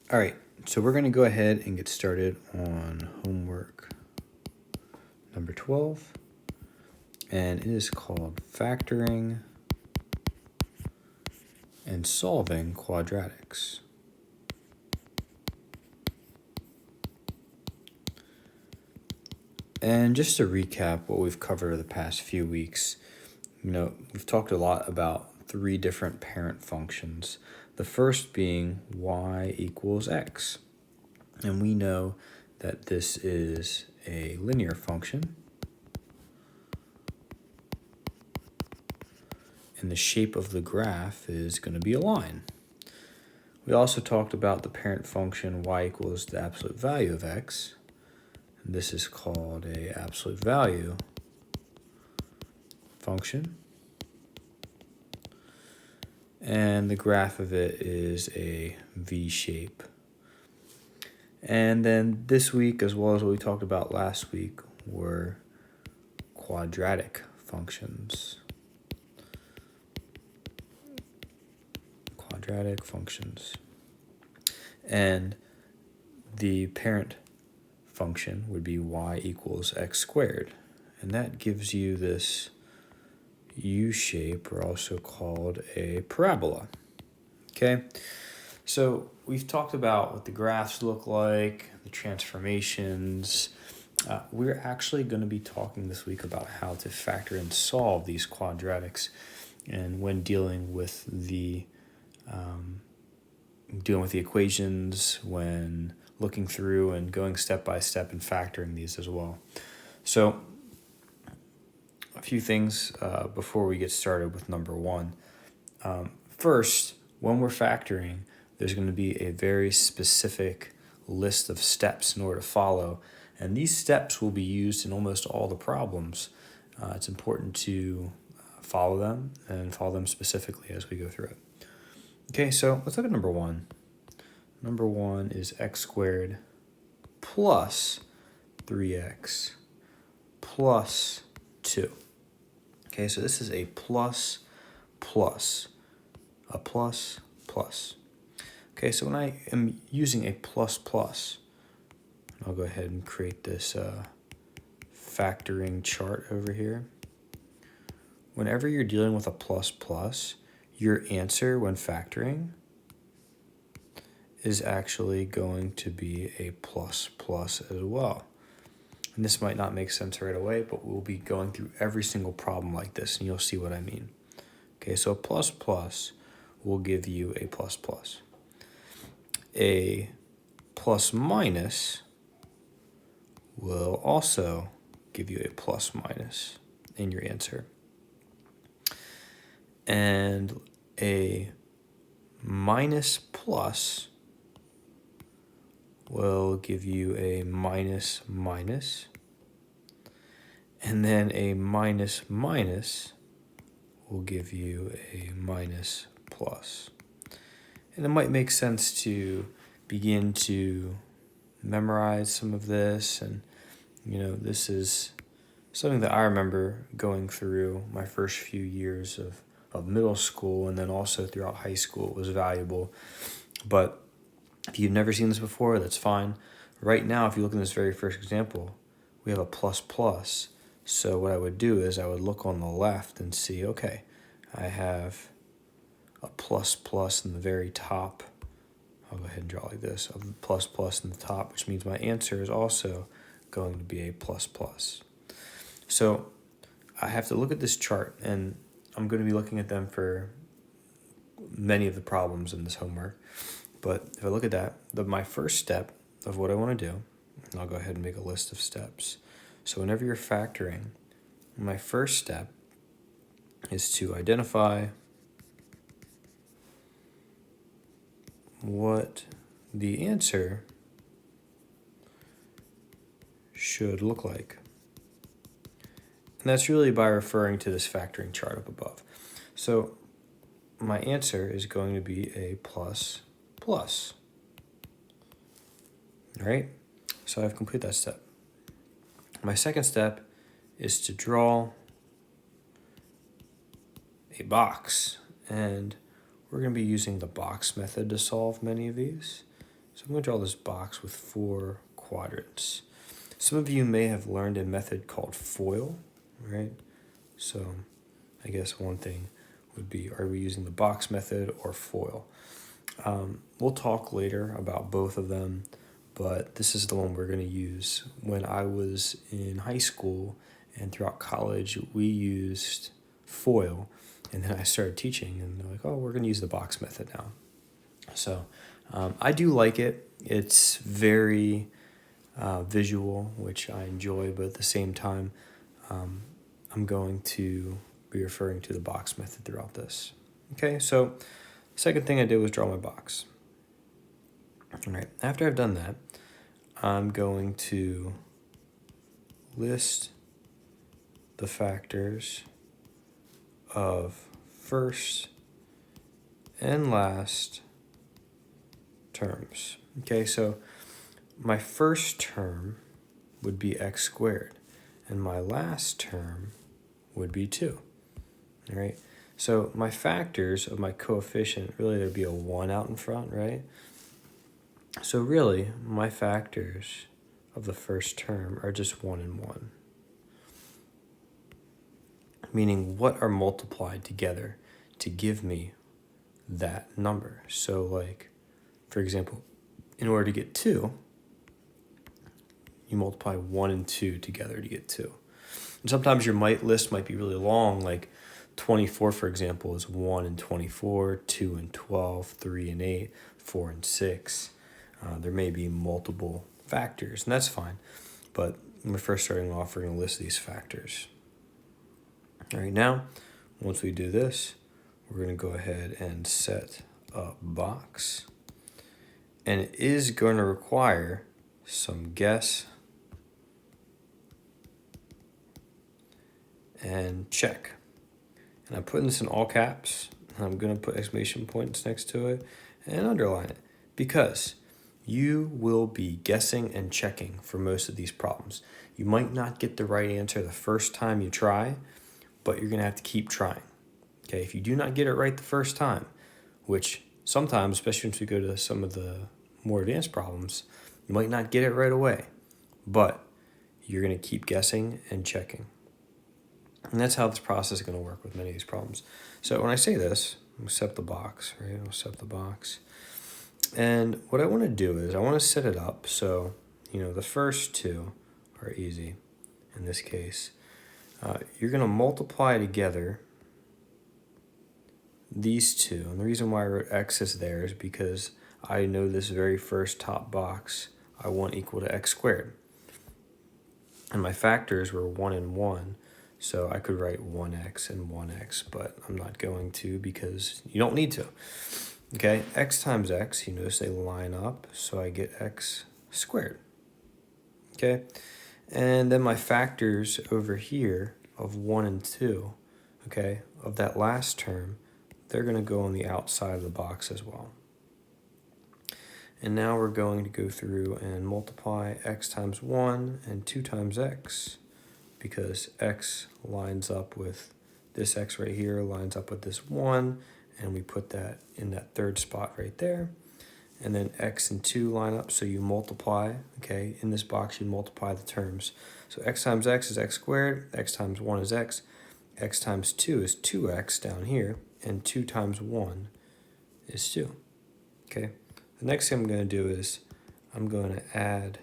All right, so we're going to go ahead and get started on homework number 12, and it is called Factoring and Solving Quadratics. And just to recap what we've covered over the past few weeks, we've talked a lot about three different parent functions. The first being y equals x. And we know that this is a linear function. And the shape of the graph is going to be a line. We also talked about the parent function y equals the absolute value of x. And this is called a absolute value function. And the graph of it is a V shape. And then this week, as well as what we talked about last week, were quadratic functions. Quadratic functions. And the parent function would be y equals x squared. And that gives you this U shape, or also called a parabola. Okay, so we've talked about what the graphs look like, the transformations. We're actually going to be talking this week about how to factor and solve these quadratics, and when dealing with the equations, when looking through and going step by step and factoring these as well. So a few things before we get started with number one. First, when we're factoring, there's going to be a very specific list of steps in order to follow, and these steps will be used in almost all the problems. It's important to follow them and follow them specifically as we go through it. Okay, so let's look at number one. Number one is x squared plus 3x plus 2. Okay, so this is a plus, a plus, plus. Okay, so when I am using a plus, I'll go ahead and create this factoring chart over here. Whenever you're dealing with a plus, your answer when factoring is actually going to be a plus as well. And this might not make sense right away, but we'll be going through every single problem like this, and you'll see what I mean. Okay, so plus will give you a plus. A plus minus will also give you a plus minus in your answer. And a minus plus will give you a minus. And then a minus will give you a minus plus. And it might make sense to begin to memorize some of this. And, this is something that I remember going through my first few years of middle school, and then also throughout high school. It was valuable. But if you've never seen this before, that's fine. Right now, if you look in this very first example, we have a plus. So what I would do is I would look on the left and see, okay, I have a plus in the very top. I'll go ahead and draw like this, a plus in the top, which means my answer is also going to be a plus. So I have to look at this chart, and I'm going to be looking at them for many of the problems in this homework. But if I look at that, my first step of what I want to do, and I'll go ahead and make a list of steps. So whenever you're factoring, my first step is to identify what the answer should look like. And that's really by referring to this factoring chart up above. So my answer is going to be a plus. All right, so I've completed that step. My second step is to draw a box, and we're going to be using the box method to solve many of these. So I'm going to draw this box with 4 quadrants. Some of you may have learned a method called FOIL, right? So I guess one thing would be, are we using the box method or FOIL? We'll talk later about both of them, but this is the one we're going to use. When I was in high school and throughout college, we used FOIL, and then I started teaching, and they're like, oh, we're going to use the box method now. So I do like it. It's very visual, which I enjoy, but at the same time, I'm going to be referring to the box method throughout this. Okay, so the second thing I did was draw my box. All right, after I've done that, I'm going to list the factors of first and last terms. Okay, so my first term would be x squared, and my last term would be 2. All right, so my factors of my coefficient, really there'd be a 1 out in front, right? So really, my factors of the first term are just 1 and 1. Meaning what are multiplied together to give me that number. So like, for example, in order to get 2, you multiply 1 and 2 together to get 2. And sometimes your list might be really long, like 24, for example, is 1 and 24, 2 and 12, 3 and 8, 4 and 6. There may be multiple factors, and that's fine. But when we're first starting off, we're going to list these factors. All right, now, once we do this, we're going to go ahead and set a box. And it is going to require some guess and check. And I'm putting this in all caps. I'm going to put exclamation points next to it and underline it, because you will be guessing and checking for most of these problems. You might not get the right answer the first time you try, but you're going to have to keep trying. Okay, if you do not get it right the first time, which sometimes, especially once we go to some of the more advanced problems, you might not get it right away, but you're going to keep guessing and checking. And that's how this process is going to work with many of these problems. So when I say this, we'll set the box, right? We'll set the box. And what I want to do is I want to set it up so, the first 2 are easy in this case. You're going to multiply together these 2. And the reason why I wrote x is there is because I know this very first top box I want equal to x squared. And my factors were 1 and 1. So I could write 1x and 1x, but I'm not going to because you don't need to. Okay, x times x, you notice they line up, so I get x squared. Okay, and then my factors over here of 1 and 2, okay, of that last term, they're going to go on the outside of the box as well. And now we're going to go through and multiply x times 1 and 2 times x, because x lines up with this x right here, lines up with this 1, and we put that in that third spot right there. And then x and 2 line up, so you multiply, okay? In this box, you multiply the terms. So x times x is x squared, x times 1 is x times 2 is 2x down here, and 2 times 1 is 2, okay? The next thing I'm going to do is I'm going to add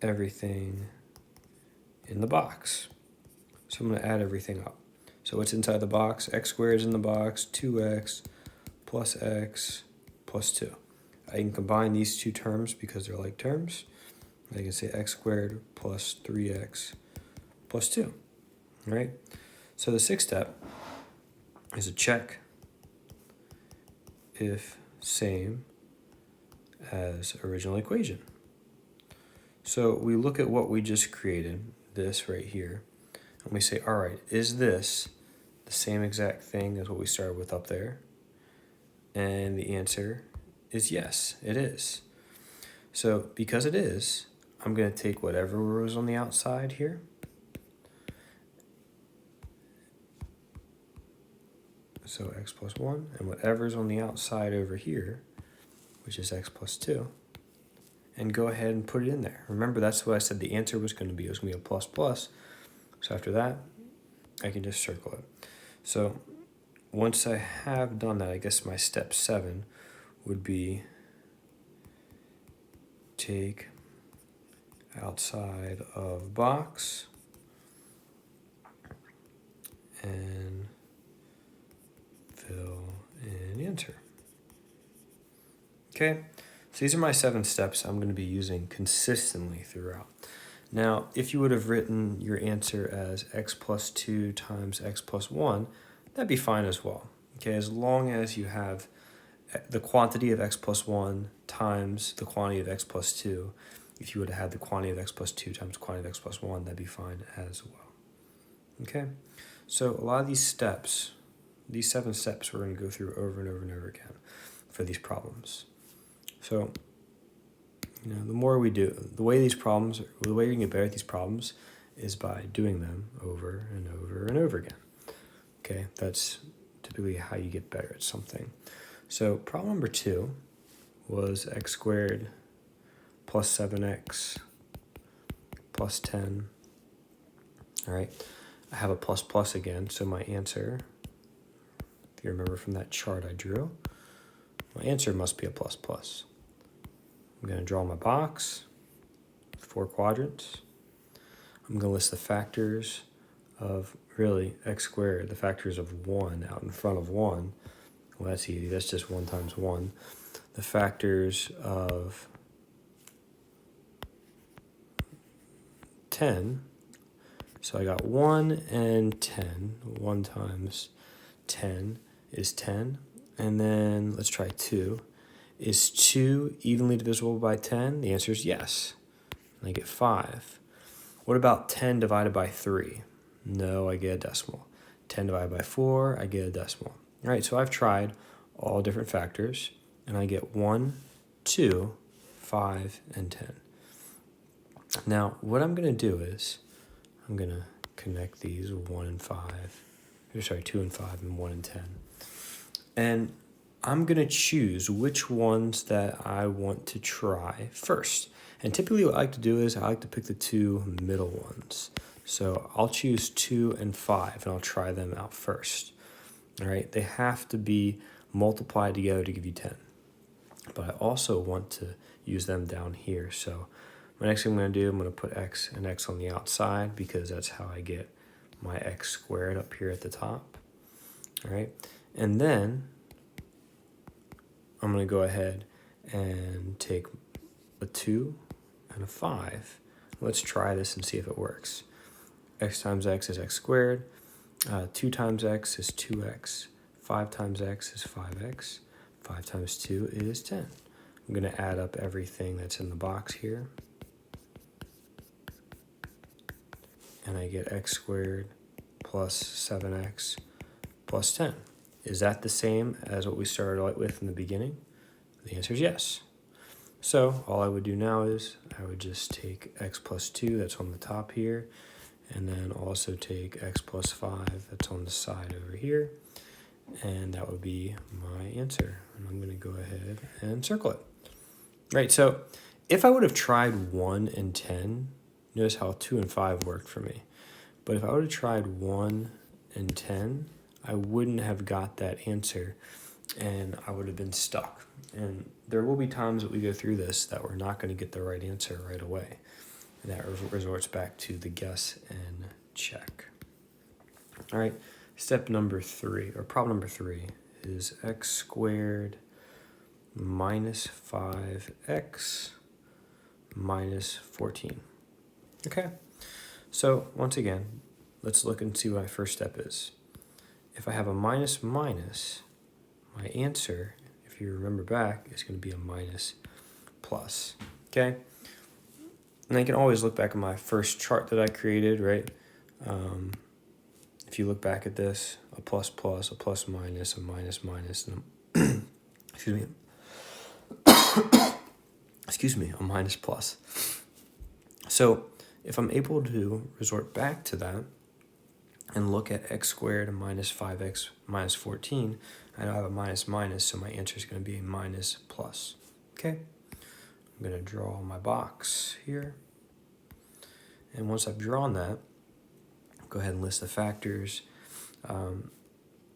everything in the box. So I'm going to add everything up. So what's inside the box? X squared is in the box, 2x plus x plus 2. I can combine these 2 terms because they're like terms. I can say x squared plus 3x plus 2. All right? So the 6th step is a check if same as original equation. So we look at what we just created, this right here, and we say, all right, is this the same exact thing as what we started with up there? And the answer is yes, it is. So because it is, I'm going to take whatever was on the outside here, so x plus 1, and whatever's on the outside over here, which is x plus 2, and go ahead and put it in there. Remember, that's what I said the answer was going to be. It was going to be a plus plus. So after that, I can just circle it. So once I have done that, I guess my step 7 would be take outside of box and fill in the answer. Okay, so these are my 7 steps I'm going to be using consistently throughout. Now, if you would have written your answer as x plus 2 times x plus 1, that'd be fine as well. Okay, as long as you have the quantity of x plus 1 times the quantity of x plus 2. If you would have had the quantity of x plus 2 times the quantity of x plus 1, that'd be fine as well. Okay, so a lot of these steps, these 7 steps, we're going to go through over and over and over again for these problems. So, the more we do, the way you can get better at these problems is by doing them over and over and over again. Okay, that's typically how you get better at something. So problem number 2 was x squared plus 7x plus 10. All right, I have a plus plus again, so my answer, if you remember from that chart I drew, my answer must be a plus plus. I'm going to draw my box, 4 quadrants. I'm going to list the factors of, really, x squared, the factors of 1 out in front of 1. Well, that's easy. That's just 1 times 1. The factors of 10. So I got 1 and 10. 1 times 10 is 10. And then let's try 2. Is 2 evenly divisible by 10? The answer is yes. And I get 5. What about 10 divided by 3? No, I get a decimal. 10 divided by 4, I get a decimal. All right, so I've tried all different factors, and I get 1, 2, 5, and 10. Now, what I'm going to do is I'm going to connect these 2 and 5, and 1 and 10. And I'm going to choose which ones that I want to try first. And typically what I like to do is I like to pick the 2 middle ones. So I'll choose 2 and 5, and I'll try them out first. All right, they have to be multiplied together to give you 10. But I also want to use them down here. So my next thing I'm going to do, I'm going to put x and x on the outside because that's how I get my x squared up here at the top. All right, and then I'm going to go ahead and take a 2 and a 5. Let's try this and see if it works. X times x is x squared. 2 times x is 2x. 5 times x is 5x. 5 times 2 is 10. I'm going to add up everything that's in the box here. And I get x squared plus 7x plus 10. Is that the same as what we started out with in the beginning? The answer is yes. So all I would do now is I would just take x plus 2, that's on the top here, and then also take x plus 5, that's on the side over here, and that would be my answer. And I'm going to go ahead and circle it. Right, so if I would have tried 1 and 10, notice how 2 and 5 worked for me. But if I would have tried 1 and 10, I wouldn't have got that answer, and I would have been stuck. And there will be times that we go through this that we're not going to get the right answer right away. And that resorts back to the guess and check. All right, step number 3, or problem number 3, is x squared minus 5x minus 14. Okay, so once again, let's look and see what my first step is. If I have a minus minus, my answer, if you remember back, is going to be a minus plus. Okay, and I can always look back at my first chart that I created, right? If you look back at this, a plus plus, a plus minus, a minus minus, and excuse me, a minus plus. So if I'm able to resort back to that and look at x squared minus 5x minus 14, I now have a minus minus, so my answer is going to be a minus plus. Okay, I'm going to draw my box here. And once I've drawn that, go ahead and list the factors.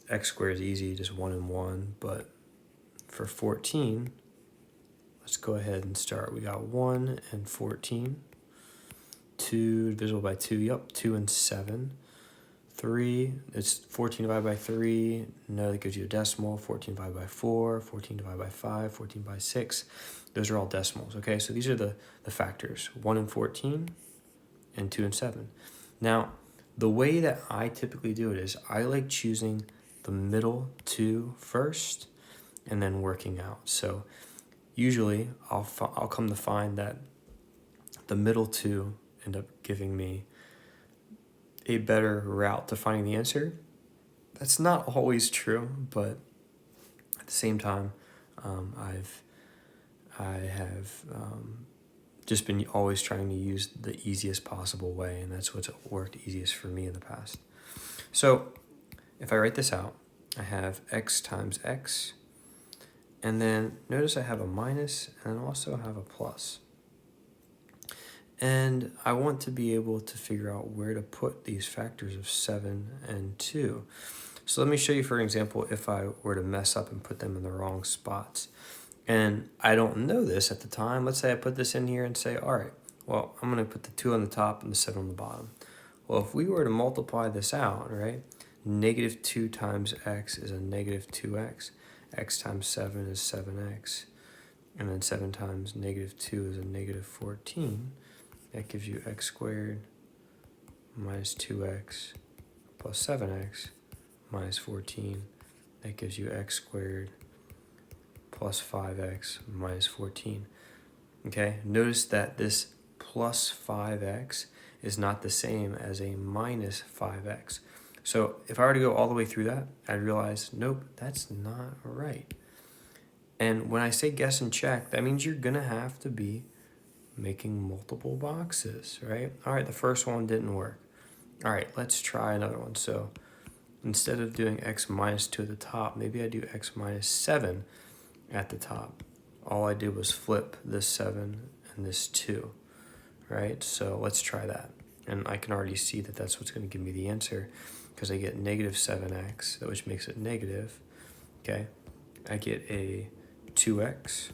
X squared is easy, just 1 and 1, but for 14, let's go ahead and start. We got 1 and 14. 2 divisible by 2, yep, 2 and 7. 3, it's 14 divided by 3, no, that gives you a decimal. 14 divided by 4, 14 divided by 5, 14 by 6. Those are all decimals, okay? So these are the factors, 1 and 14 and 2 and 7. Now, the way that I typically do it is I like choosing the middle two first and then working out. So usually I'll come to find that the middle two end up giving me a better route to finding the answer. That's not always true, but at the same time, I have just been always trying to use the easiest possible way, and that's what's worked easiest for me in the past. So if I write this out, I have x times x, and then notice I have a minus and I also have a plus. And I want to be able to figure out where to put these factors of 7 and 2. So let me show you, for example, if I were to mess up and put them in the wrong spots. And I don't know this at the time. Let's say I put this in here and say, all right, well, I'm going to put the 2 on the top and the 7 on the bottom. Well, if we were to multiply this out, right, negative 2 times x is a negative 2x. X times 7 is 7x. And then 7 times negative 2 is a negative 14. That gives you x squared minus 2x plus 7x minus 14. That gives you x squared plus 5x minus 14. Okay, notice that this plus 5x is not the same as a minus 5x. So if I were to go all the way through that, I'd realize, nope, that's not right. And when I say guess and check, that means you're going to have to be making multiple boxes, right? All right, the first one didn't work. All right, let's try another one. So instead of doing x minus 2 at the top, maybe I do x minus 7 at the top. All I did was flip this 7 and this 2, right? So let's try that. And I can already see that that's what's going to give me the answer because I get negative 7x, which makes it negative, okay? I get a 2x,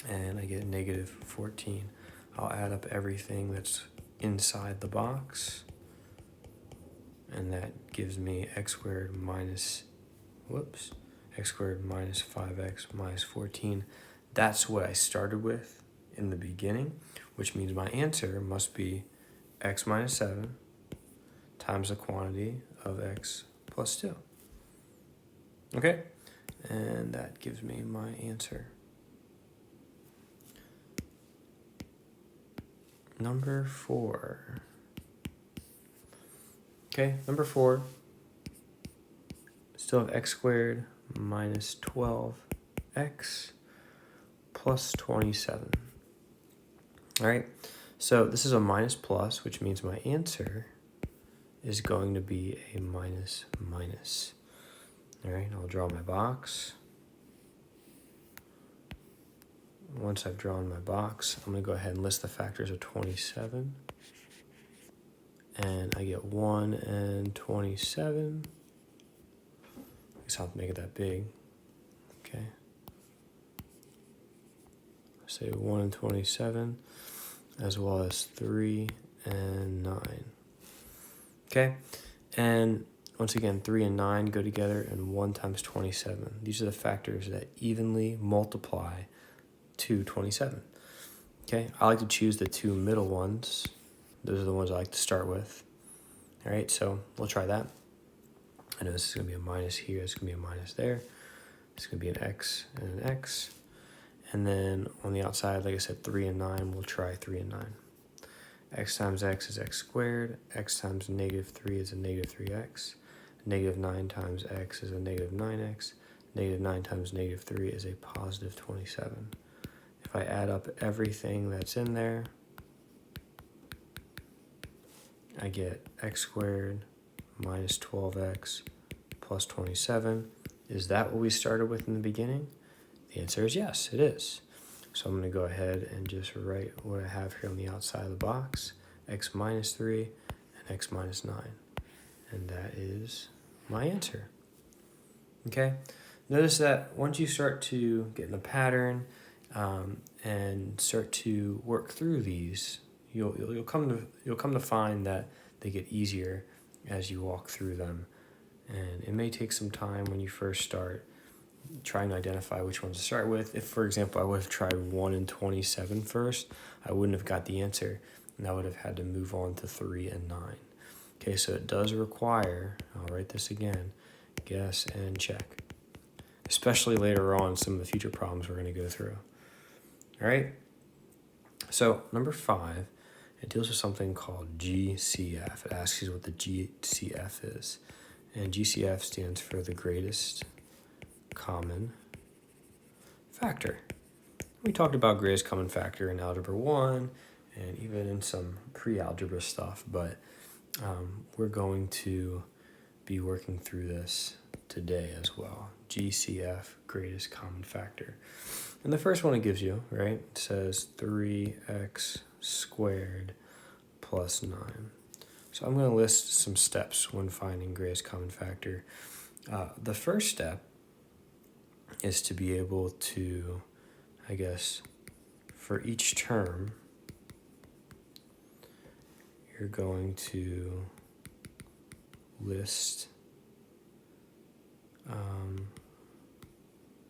and I get negative 14. I'll add up everything that's inside the box, and that gives me x squared minus, x squared minus 5x minus 14. That's what I started with in the beginning, which means my answer must be x minus 7 times the quantity of x plus 2. Okay, and that gives me my answer. Number 4. Okay, number 4. Still have x squared minus 12x plus 27. All right, so this is a minus plus, which means my answer is going to be a minus minus. All right, I'll draw my box. Once I've drawn my box, I'm going to go ahead and list the factors of 27. And I get 1 and 27. I guess I'll have to make it that big. Okay. I say 1 and 27, as well as 3 and 9. Okay. And once again, 3 and 9 go together, and 1 times 27. These are the factors that evenly multiply to 27. Okay, I like to choose the two middle ones. Those are the ones I like to start with. All right, so we'll try that. I know this is going to be a minus here. It's going to be a minus there. It's going to be an x and an x. And then on the outside, like I said, 3 and 9, we'll try 3 and 9. X times x is x squared. X times negative 3 is a negative 3x. Negative 9 times x is a negative 9x. Negative 9 times negative 3 is a positive 27. If I add up everything that's in there, I get x squared minus 12x plus 27. Is that what we started with in the beginning? The answer is yes, it is. So I'm going to go ahead and just write what I have here on the outside of the box, x minus 3 and x minus 9. And that is my answer. Okay? Notice that once you start to get in a pattern and start to work through these, you'll come to find that they get easier as you walk through them. And it may take some time when you first start trying to identify which ones to start with. If, for example, I would have tried 1 and 27 first, I wouldn't have got the answer, and I would have had to move on to 3 and 9. Okay, so it does require, I'll write this again, guess and check, especially later on some of the future problems we're going to go through. All right, so number 5, it deals with something called GCF. It asks you what the GCF is, and GCF stands for the greatest common factor. We talked about greatest common factor in Algebra 1 and even in some pre-algebra stuff, but we're going to be working through this today as well. GCF, greatest common factor. And the first one it gives you, right, it says 3x squared plus 9. So I'm going to list some steps when finding greatest common factor. The first step is to be able to, I guess, for each term, you're going to list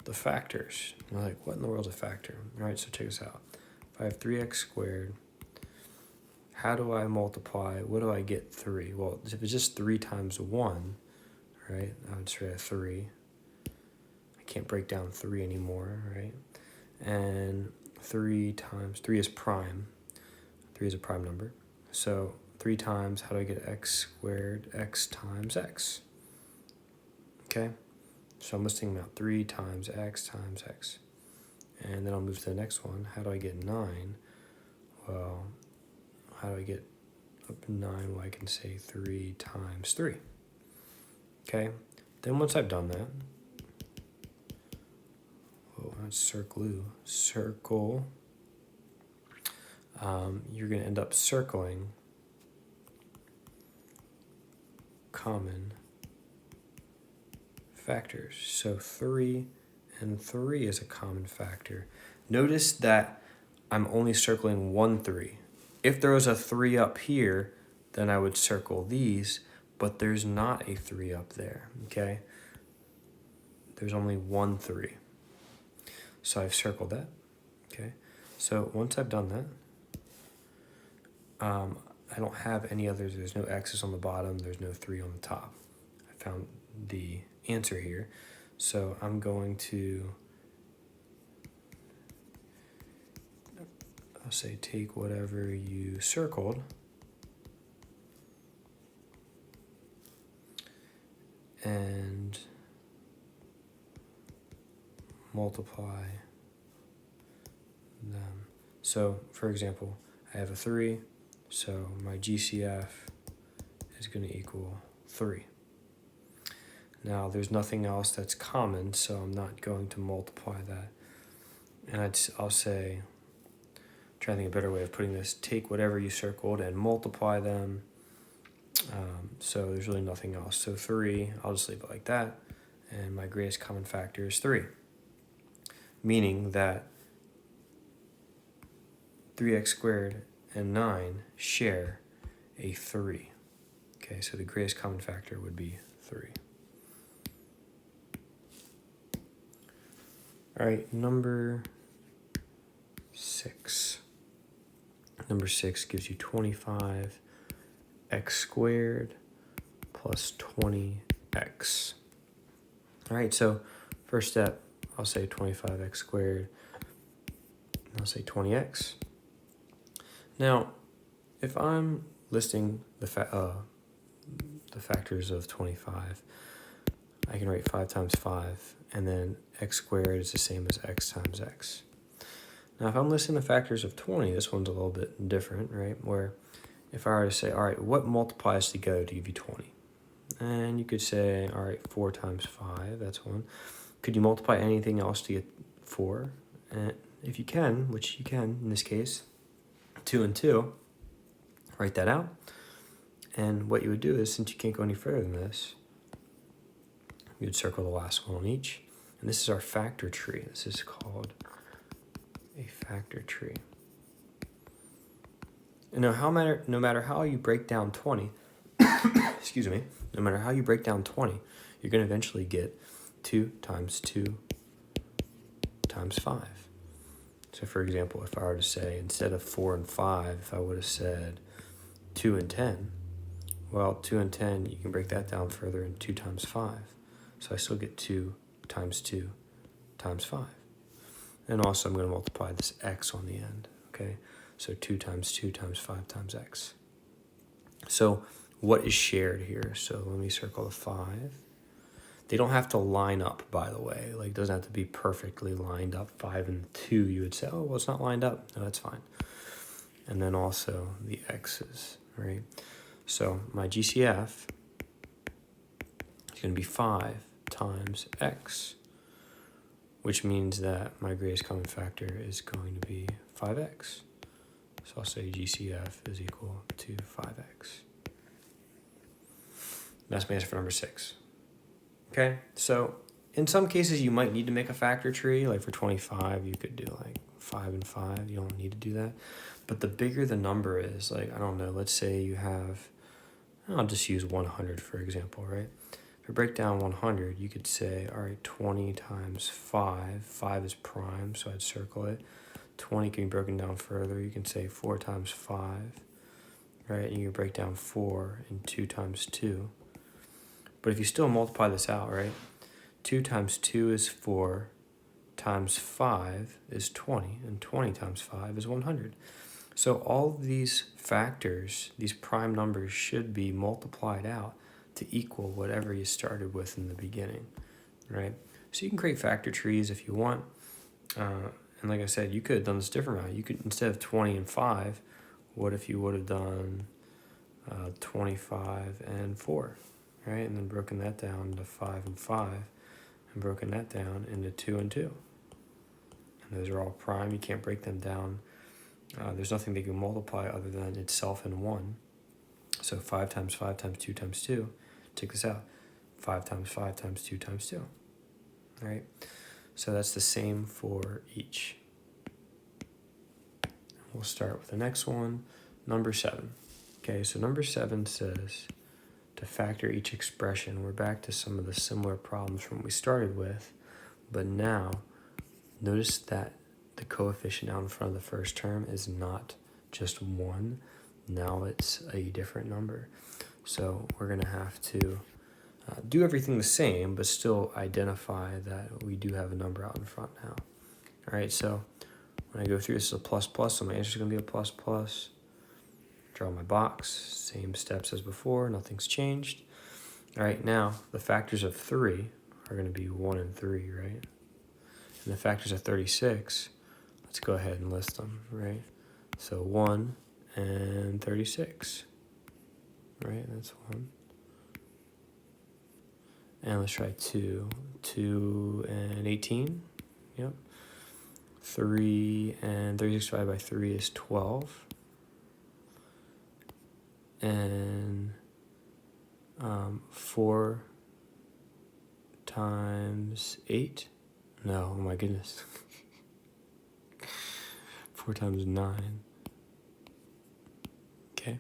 the factors. You're like, what in the world is a factor? All right, so check this out. If I have 3x squared, how do I multiply? What do I get 3? Well, if it's just 3 times 1, right, I would say 3. I can't break down 3 anymore, right? And 3 times 3 is prime. 3 is a prime number. So 3 times, how do I get x squared? X times x. Okay? So I'm listing them out. 3 times x times x. And then I'll move to the next one. How do I get 9? Well, how do I get up to 9? Well, I can say 3 times 3. Okay? Then once I've done that, that's circle. You're going to end up circling common factors. So 3 and 3 is a common factor. Notice that I'm only circling 1 3. If there was a 3 up here, then I would circle these, but there's not a 3 up there, okay? There's only 1 3. So I've circled that, okay? So once I've done that, I don't have any others. There's no x's on the bottom. There's no 3 on the top. I found the answer here. So I'm going to, I'll say take whatever you circled and multiply them. So, for example, I have a 3, so my GCF is going to equal 3. Now, there's nothing else that's common, so I'm not going to multiply that. And I'll say, trying to think of a better way of putting this, take whatever you circled and multiply them. So there's really nothing else. So 3, I'll just leave it like that. And my greatest common factor is 3. Meaning that 3x squared and 9 share a 3. Okay, so the greatest common factor would be 3. All right, number 6. Number 6 gives you 25x squared plus 20x. All right, so first step, I'll say 25x squared, and I'll say 20x. Now, if I'm listing the factors of 25, I can write 5 times 5, and then x squared is the same as x times x. Now, if I'm listing the factors of 20, this one's a little bit different, right? Where if I were to say, all right, what multiplies together to give you 20? And you could say, all right, 4 times 5, that's one. Could you multiply anything else to get 4? And if you can, which you can in this case, 2 and 2, write that out. And what you would do is, since you can't go any further than this, you would circle the last one on each. And this is our factor tree. This is called a factor tree. And now, no matter how you break down 20, excuse me, no matter how you break down 20, you're going to eventually get 2 times 2 times 5. So for example, if I were to say, instead of 4 and 5, if I would have said 2 and 10, well, 2 and 10, you can break that down further in 2 times 5. So I still get 2 times 2 times 5. And also I'm going to multiply this x on the end, okay? So 2 times 2 times 5 times x. So what is shared here? So let me circle the 5. They don't have to line up, by the way. Like, it doesn't have to be perfectly lined up. 5 and 2, you would say, oh, well, it's not lined up. No, that's fine. And then also the x's, right? So my GCF is going to be 5 times x, which means that my greatest common factor is going to be 5x. So I'll say GCF is equal to 5x. That's my answer for number 6. Okay, so in some cases you might need to make a factor tree. Like for 25, you could do like 5 and 5. You don't need to do that. But the bigger the number is, like, I don't know, let's say you have, I'll just use 100 for example, right? If I break down 100, you could say, all right, 20 times 5. 5 is prime, so I'd circle it. 20 can be broken down further. You can say 4 times 5, right? And you can break down 4 and 2 times 2. But if you still multiply this out, right? 2 times 2 is 4, times 5 is 20, and 20 times 5 is 100. So all of these factors, these prime numbers, should be multiplied out to equal whatever you started with in the beginning, right? So you can create factor trees if you want. And like I said, you could have done this different route. You could, instead of 20 and 5, what if you would have done 25 and 4? Right, and then broken that down into 5 and 5, and broken that down into 2 and 2. And those are all prime. You can't break them down. There's nothing they can multiply other than itself and 1. So 5 times 5 times 2 times 2. Check this out. 5 times 5 times 2 times 2. All right? So that's the same for each. We'll start with the next one, number 7. Okay, so number 7 says, to factor each expression. We're back to some of the similar problems from what we started with, but now notice that the coefficient out in front of the first term is not just 1. Now it's a different number. So we're going to have to do everything the same, but still identify that we do have a number out in front now. All right, so when I go through, this is a plus plus, so my answer is going to be a plus plus. Draw my box, same steps as before, nothing's changed. All right, now the factors of 3 are going to be 1 and 3, right? And the factors of 36, let's go ahead and list them, right? So 1 and 36, right? That's 1. And let's try 2. 2 and 18, yep. 3 and 36 divided by 3 is 12. And 4 times 8? No, oh my goodness. 4 times 9. Okay,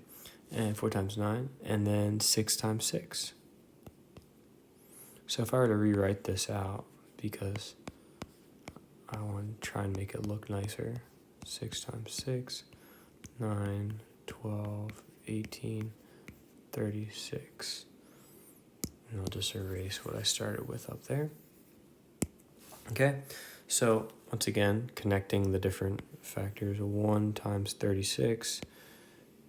and 4 times 9, and then 6 times 6. So if I were to rewrite this out, because I want to try and make it look nicer, 6 times 6, 9, 12, 18, 36. And I'll just erase what I started with up there. Okay, so once again, connecting the different factors. 1 times 36,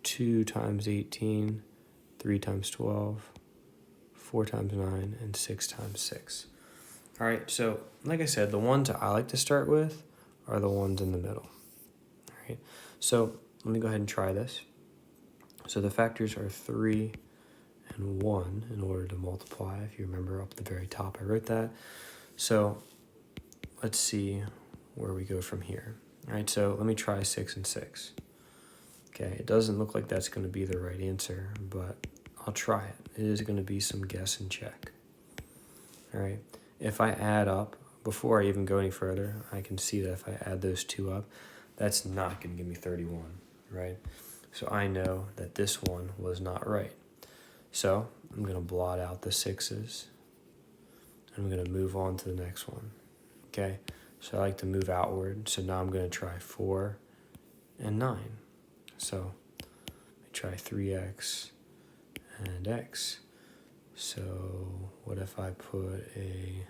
2 times 18, 3 times 12, 4 times 9, and 6 times 6. All right, so like I said, the ones I like to start with are the ones in the middle. All right, so let me go ahead and try this. So the factors are 3 and 1 in order to multiply. If you remember up at the very top, I wrote that. So let's see where we go from here. All right, so let me try 6 and 6. Okay, it doesn't look like that's going to be the right answer, but I'll try it. It is going to be some guess and check. All right, if I add up, before I even go any further, I can see that if I add those two up, that's not going to give me 31, right? So I know that this one was not right. So I'm going to blot out the 6's. I'm going to move on to the next one. Okay, so I like to move outward. So now I'm going to try 4 and 9. So I try 3x and x. So what if I put a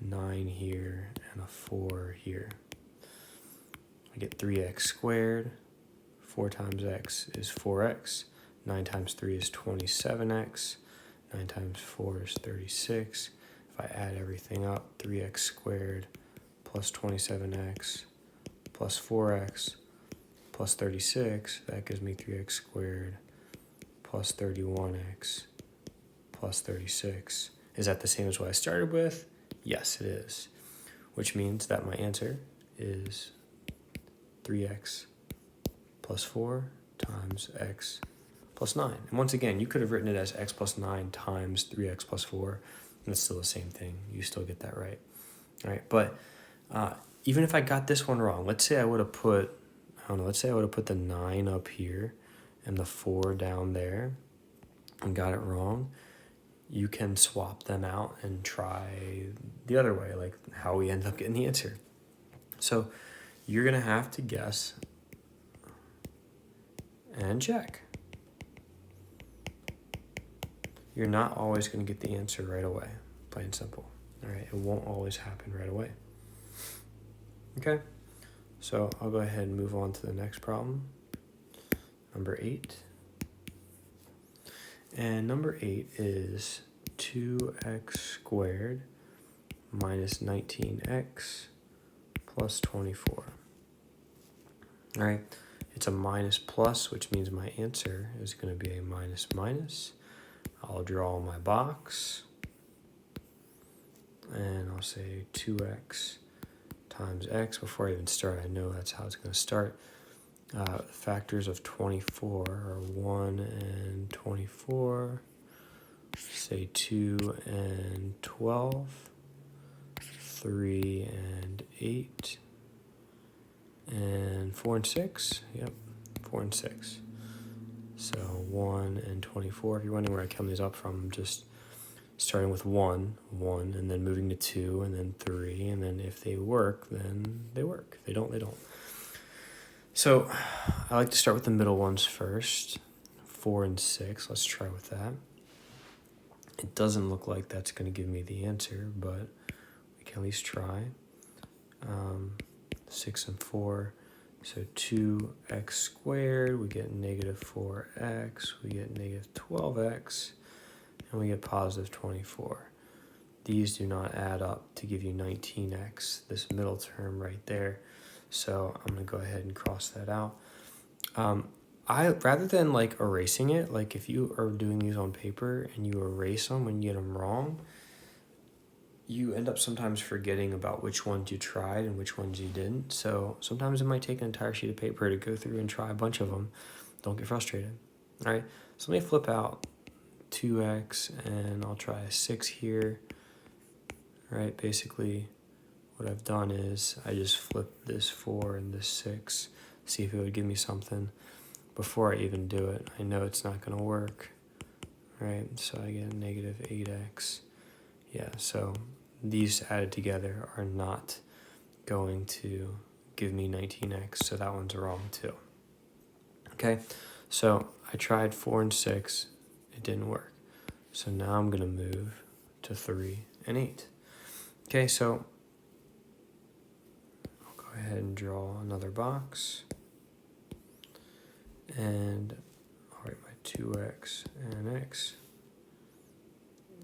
9 here and a 4 here? I get 3x squared. 4 times x is 4x. 9 times 3 is 27x. 9 times 4 is 36. If I add everything up, 3x squared plus 27x plus 4x plus 36, that gives me 3x squared plus 31x plus 36. Is that the same as what I started with? Yes, it is. Which means that my answer is 3x plus 4 times x plus 9. And once again, you could have written it as x plus 9 times 3x plus 4, and it's still the same thing. You still get that right. All right, but even if I got this one wrong, let's say I would have put, let's say I would have put the 9 up here and the 4 down there and got it wrong, you can swap them out and try the other way, like how we end up getting the answer. So you're going to have to guess and check. You're not always going to get the answer right away, plain and simple. All right, it won't always happen right away. Okay, so I'll go ahead and move on to the next problem, number 8. And number 8 is 2x squared minus 19x plus 24. All right, it's a minus plus, which means my answer is going to be a minus minus. I'll draw my box, and I'll say 2x times x. Before I even start, I know that's how it's going to start. Factors of 24 are 1 and 24. Say 2 and 12. 3 and 8. And 4 and 6. Yep, 4 and 6. So 1 and 24. If you're wondering where I come these up from, I'm just starting with 1, and then moving to 2, and then 3, and then if they work, then they work. If they don't, they don't. So I like to start with the middle ones first. 4 and 6. Let's try with that. It doesn't look like that's going to give me the answer, but we can at least try. 6 and 4. So 2x squared, we get negative 4x, we get negative 12x, and we get positive 24. These do not add up to give you 19x, this middle term right there. So I'm going to go ahead and cross that out. Rather than like erasing it, like if you are doing these on paper and you erase them when you get them wrong, you end up sometimes forgetting about which ones you tried and which ones you didn't. So sometimes it might take an entire sheet of paper to go through and try a bunch of them. Don't get frustrated. All right, so let me flip out 2x and I'll try a 6 here. All right, basically what I've done is I just flipped this 4 and this 6, see if it would give me something. Before I even do it, I know it's not going to work. All right, so I get negative 8x. Yeah, so these added together are not going to give me 19x, so that one's wrong too. Okay, so I tried 4 and 6, it didn't work. So now I'm going to move to 3 and 8. Okay, so I'll go ahead and draw another box. And I'll write my 2x and x.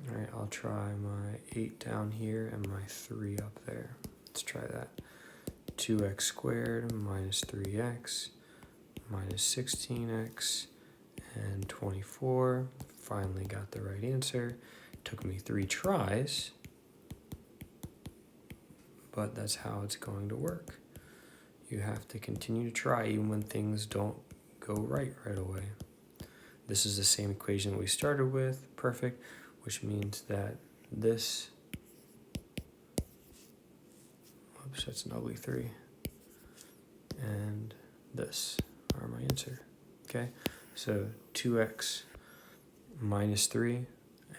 All right, I'll try my 8 down here and my 3 up there. Let's try that. 2x squared minus 3x minus 16x and 24. Finally got the right answer. Took me 3 tries, but that's how it's going to work. You have to continue to try even when things don't go right away. This is the same equation that we started with, perfect, which means that this, oops, that's an ugly 3, and this are my answer, okay? So 2x minus 3,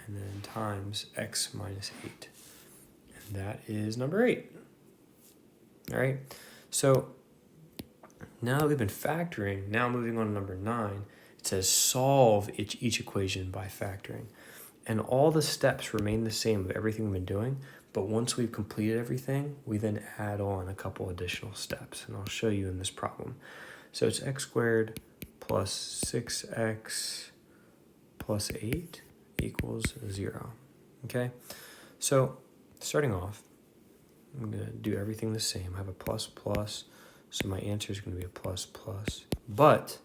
and then times x minus 8. And that is number 8. All right, so now that we've been factoring, now moving on to number 9, it says solve each equation by factoring. And all the steps remain the same of everything we've been doing, but once we've completed everything, we then add on a couple additional steps, and I'll show you in this problem. So it's x squared plus 6x plus 8 equals 0, okay? So starting off, I'm going to do everything the same. I have a plus plus, so my answer is going to be a plus plus, but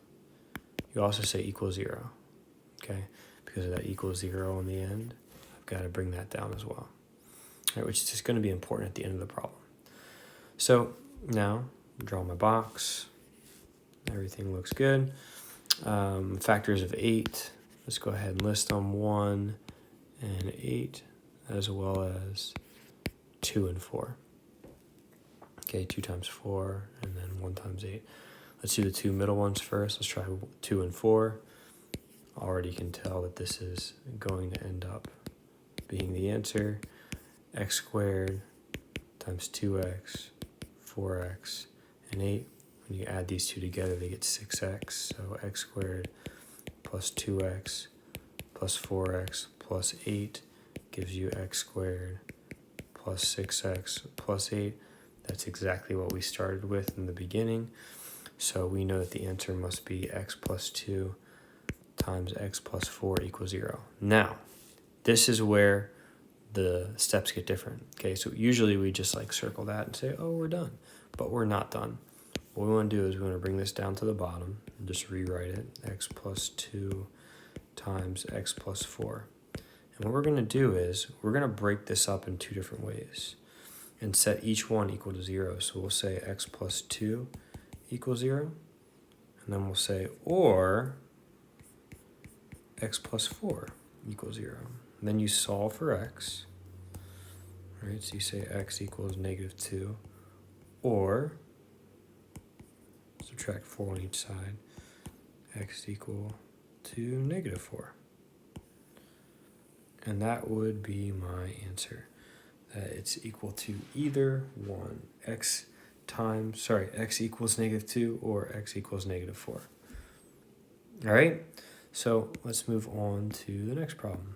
you also say equals 0, okay? Because of that equals 0 in the end, I've got to bring that down as well, right, which is just going to be important at the end of the problem. So now, draw my box. Everything looks good. Factors of 8, let's go ahead and list them, 1 and 8, as well as 2 and 4. Okay, 2 times 4, and then 1 times 8. Let's do the two middle ones first. Let's try 2 and 4. Already can tell that this is going to end up being the answer. X squared times 2x, 4x, and 8. When you add these two together, they get 6x. So x squared plus 2x plus 4x plus 8 gives you x squared plus 6x plus 8. That's exactly what we started with in the beginning. So we know that the answer must be x plus 2 times x plus 4 equals 0. Now, this is where the steps get different. Okay, so usually we just like circle that and say, oh, we're done. But we're not done. What we want to do is we want to bring this down to the bottom and just rewrite it. X plus 2 times x plus 4. And what we're going to do is we're going to break this up in two different ways and set each one equal to 0. So we'll say x plus 2 equals 0. And then we'll say, or x plus 4 equals 0. And then you solve for x. Right, so you say x equals negative 2. Or subtract 4 on each side. X equal to negative 4. And that would be my answer. That it's equal to either one. X equals negative 2 or x equals negative 4. All right, so let's move on to the next problem.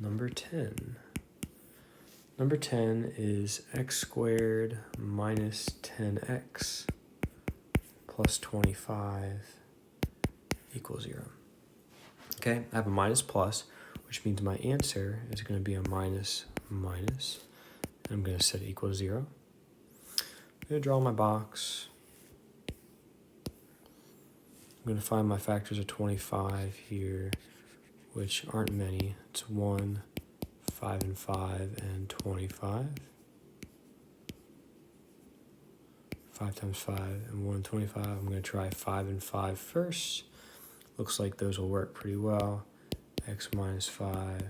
Number 10. Number 10 is x squared minus 10x plus 25 equals 0. Okay, I have a minus plus, which means my answer is going to be a minus minus. And I'm going to set it equal to 0. I'm going to draw my box. I'm going to find my factors of 25 here, which aren't many. It's 1, 5 and 5, and 25. 5 times 5 and 1 and 25. I'm going to try 5 and 5 first. Looks like those will work pretty well. X minus 5,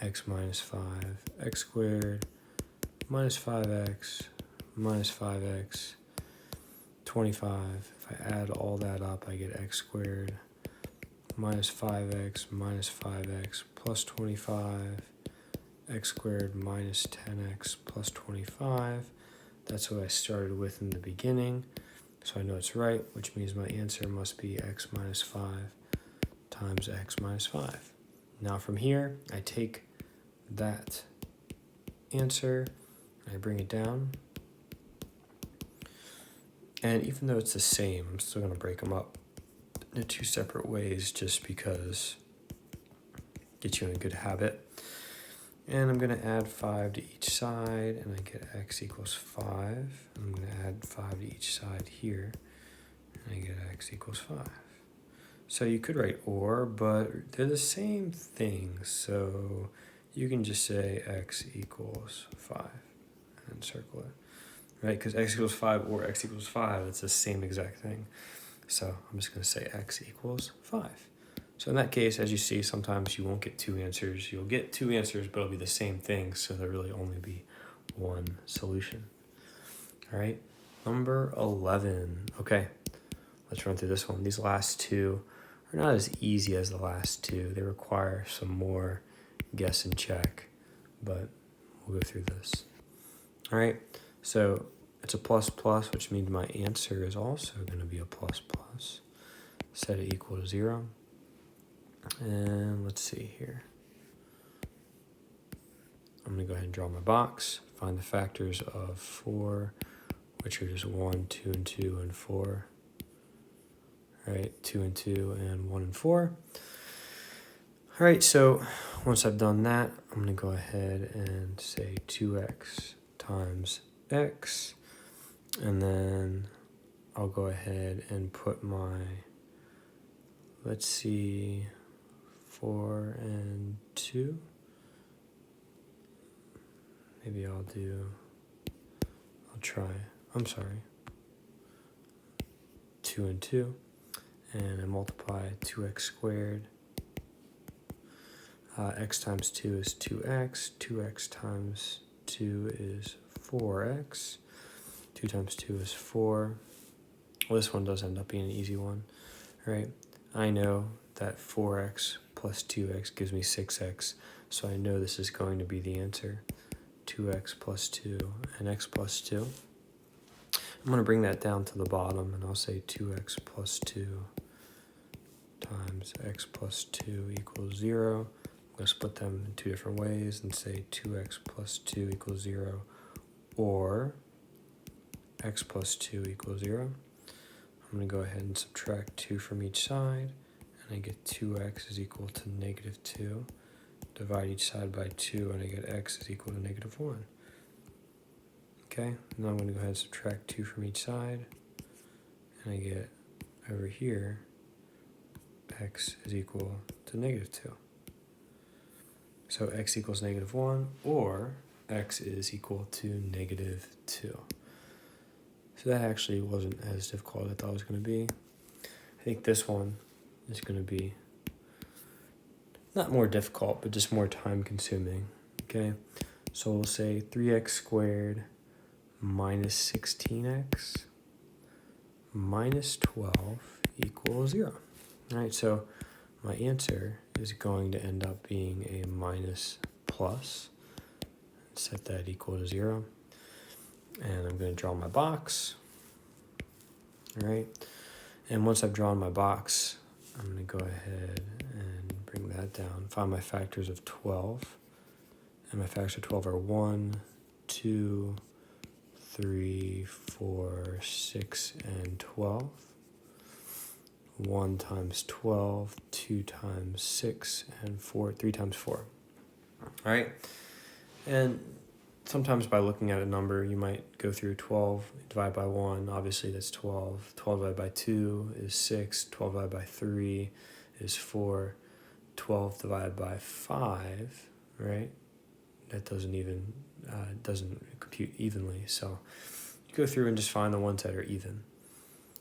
x minus 5, x squared, minus 5x, minus 5x, 25. If I add all that up, I get x squared minus 5x minus 5x plus 25, x squared minus 10x plus 25. That's what I started with in the beginning, so I know it's right, which means my answer must be x minus 5 times x minus 5. Now from here, I take that answer and I bring it down. And even though it's the same, I'm still going to break them up into two separate ways just because it gets you in a good habit. And I'm going to add 5 to each side, and I get x equals 5. I'm going to add 5 to each side here, and I get x equals 5. So you could write or, but they're the same thing. So you can just say x equals 5 and circle it, right? Because x equals 5 or x equals 5, it's the same exact thing. So I'm just going to say x equals 5. So in that case, as you see, sometimes you won't get two answers. You'll get two answers, but it'll be the same thing, so there'll really only be one solution. All right, number 11. Okay, let's run through this one. These last two are not as easy as the last two. They require some more guess and check, but we'll go through this. All right, so it's a plus plus, which means my answer is also going to be a plus plus. Set it equal to 0. And let's see here. I'm going to go ahead and draw my box, find the factors of 4, which are just 1, 2, and 2, and 4. All right, 2 and 2, and 1 and 4. All right, so once I've done that, I'm going to go ahead and say 2x times x, and then I'll go ahead and put my, let's see, 4 and 2. Maybe I'll try, I'm sorry, 2 and 2, and I multiply 2x squared. X times 2 is 2x, 2x times 2 is 4x, 2 times 2 is 4. Well, this one does end up being an easy one, right? I know that 4x plus 2x gives me 6x, so I know this is going to be the answer. 2x plus 2 and x plus 2. I'm going to bring that down to the bottom, and I'll say 2x plus 2 times x plus 2 equals 0. I'm going to split them in two different ways and say 2x plus 2 equals 0, or x plus 2 equals 0. I'm going to go ahead and subtract 2 from each side, and I get 2x is equal to negative 2. Divide each side by 2, and I get x is equal to negative 1. Okay, now I'm going to go ahead and subtract 2 from each side, and I get over here x is equal to negative 2. So x equals negative 1, or x is equal to negative 2. So that actually wasn't as difficult as I thought it was going to be. I think this one is going to be not more difficult, but just more time consuming. Okay, so we'll say 3x squared minus 16x minus 12 equals 0. All right, so my answer is going to end up being a minus plus. Set that equal to 0. And I'm going to draw my box. All right, and once I've drawn my box, I'm going to go ahead and bring that down. Find my factors of 12. And my factors of 12 are 1, 2, 3, 4, 6, and 12. 1 times 12, 2 times 6, and 3 times 4. All right, and sometimes by looking at a number, you might go through 12, divide by 1, obviously that's 12. 12 divided by 2 is 6. 12 divided by 3 is 4. 12 divided by 5, right? That doesn't compute evenly. So you go through and just find the ones that are even.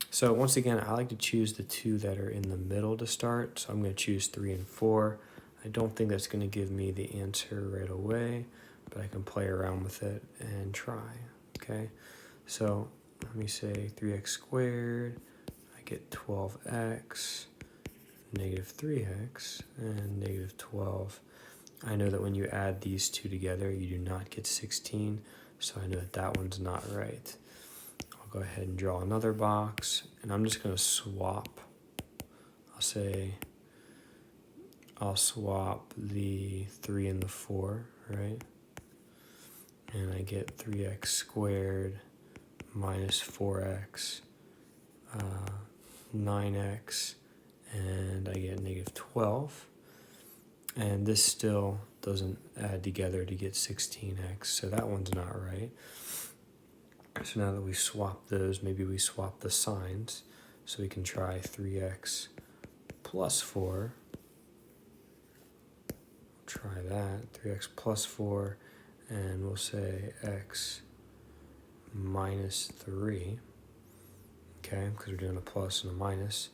So once again, I like to choose the two that are in the middle to start. So I'm going to choose 3 and 4. I don't think that's going to give me the answer right away, but I can play around with it and try. Okay, so let me say 3x squared. I get 12x, negative 3x, and negative 12. I know that when you add these two together, you do not get 16, so I know that that one's not right. I'll go ahead and draw another box, and I'm just going to swap. I'll swap the 3 and the 4, right? And I get 3x squared minus 4x, 9x, and I get negative 12. And this still doesn't add together to get 16x, so that one's not right. So now that we swap those, maybe we swap the signs, so we can try 3x plus 4. try that. 3x plus 4, and we'll say x minus 3, okay, because we're doing a plus and a minus.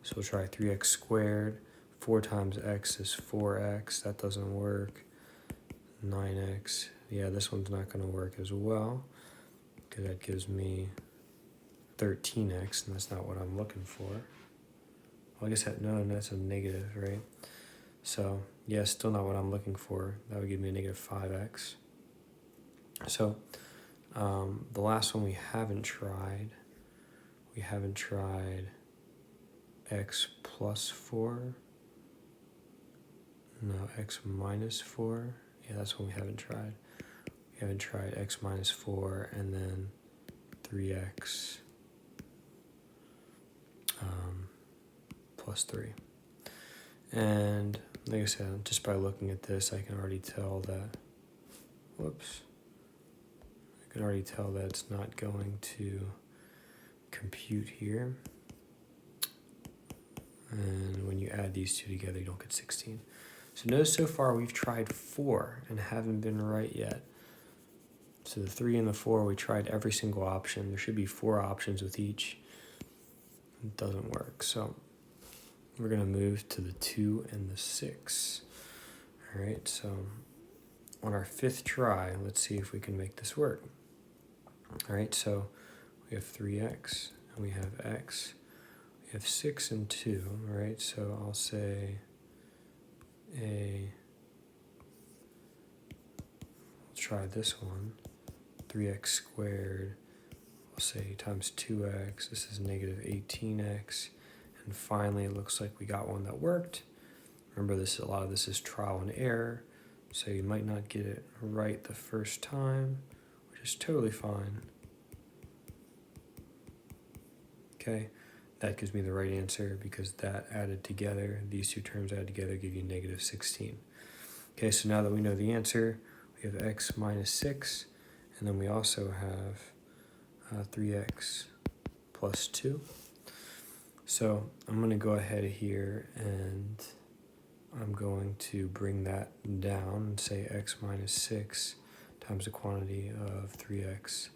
So we'll try 3x squared. 4 times x is 4x. That doesn't work. 9x. Yeah, this one's not going to work as well, because that gives me 13x, and that's not what I'm looking for. Well, I guess no, that's a negative, right? So, yeah, still not what I'm looking for. That would give me a negative 5x. So, the last one we haven't tried x plus 4. No, x minus 4. Yeah, that's one we haven't tried. We haven't tried x minus 4 and then 3x plus 3. And like I said, just by looking at this, I can already tell that, I can already tell that it's not going to compute here. And when you add these two together, you don't get 16. So notice so far we've tried 4 and haven't been right yet. So the 3 and the 4, we tried every single option. There should be 4 options with each. It doesn't work. So we're going to move to the 2 and the 6. All right, so on our 5th try, let's see if we can make this work. All right, so we have 3x and we have x. We have 6 and 2, all right? So I'll say we'll try this one, 3x squared, we'll say times 2x, this is negative 18x, and finally it looks like we got one that worked. Remember, a lot of this is trial and error, so you might not get it right the first time, which is totally fine. Okay. That gives me the right answer because that added together, these two terms added together give you negative 16. Okay, so now that we know the answer, we have x minus 6, and then we also have 3x plus 2. So I'm going to go ahead here and I'm going to bring that down and say x minus 6 times the quantity of 3x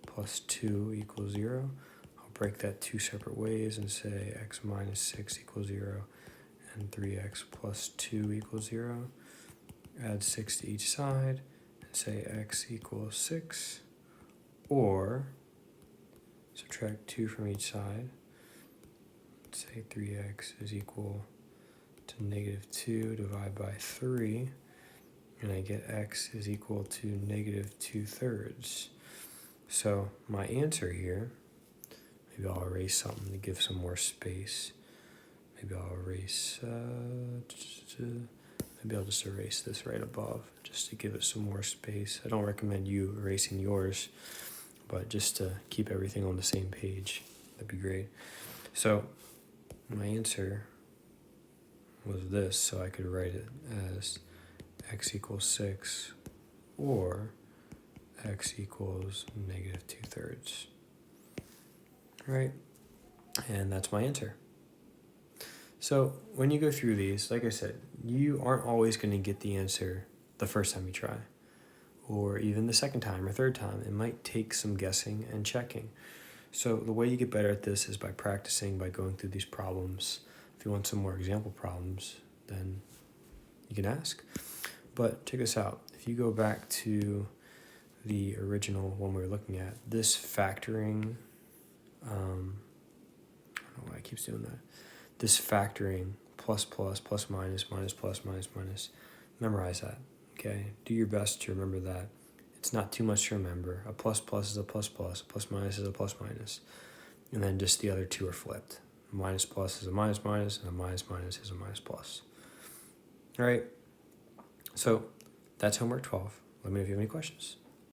plus 2 equals 0. Break that 2 separate ways and say x minus 6 equals 0 and 3x plus 2 equals 0. Add 6 to each side and say x equals 6, or subtract 2 from each side. Say 3x is equal to negative 2 divided by 3, and I get x is equal to negative 2/3. So my answer here, maybe I'll erase something to give some more space. Maybe I'll just erase this right above just to give it some more space. I don't recommend you erasing yours, but just to keep everything on the same page, that'd be great. So my answer was this, so I could write it as x equals 6 or x equals negative 2/3. Right, and that's my answer. So when you go through these, like I said, you aren't always going to get the answer the first time you try, or even the second time or third time. It might take some guessing and checking. So the way you get better at this is by practicing, by going through these problems. If you want some more example problems, then you can ask. But check this out. If you go back to the original one we were looking at, this factoring, I don't know why it keeps doing that. This factoring, plus, plus, minus, minus, plus, minus, minus. Memorize that, okay? Do your best to remember that. It's not too much to remember. A plus is a plus, a plus minus is a plus minus. And then just the other two are flipped. A minus plus is a minus minus, and a minus minus is a minus plus. All right, so that's homework 12. Let me know if you have any questions.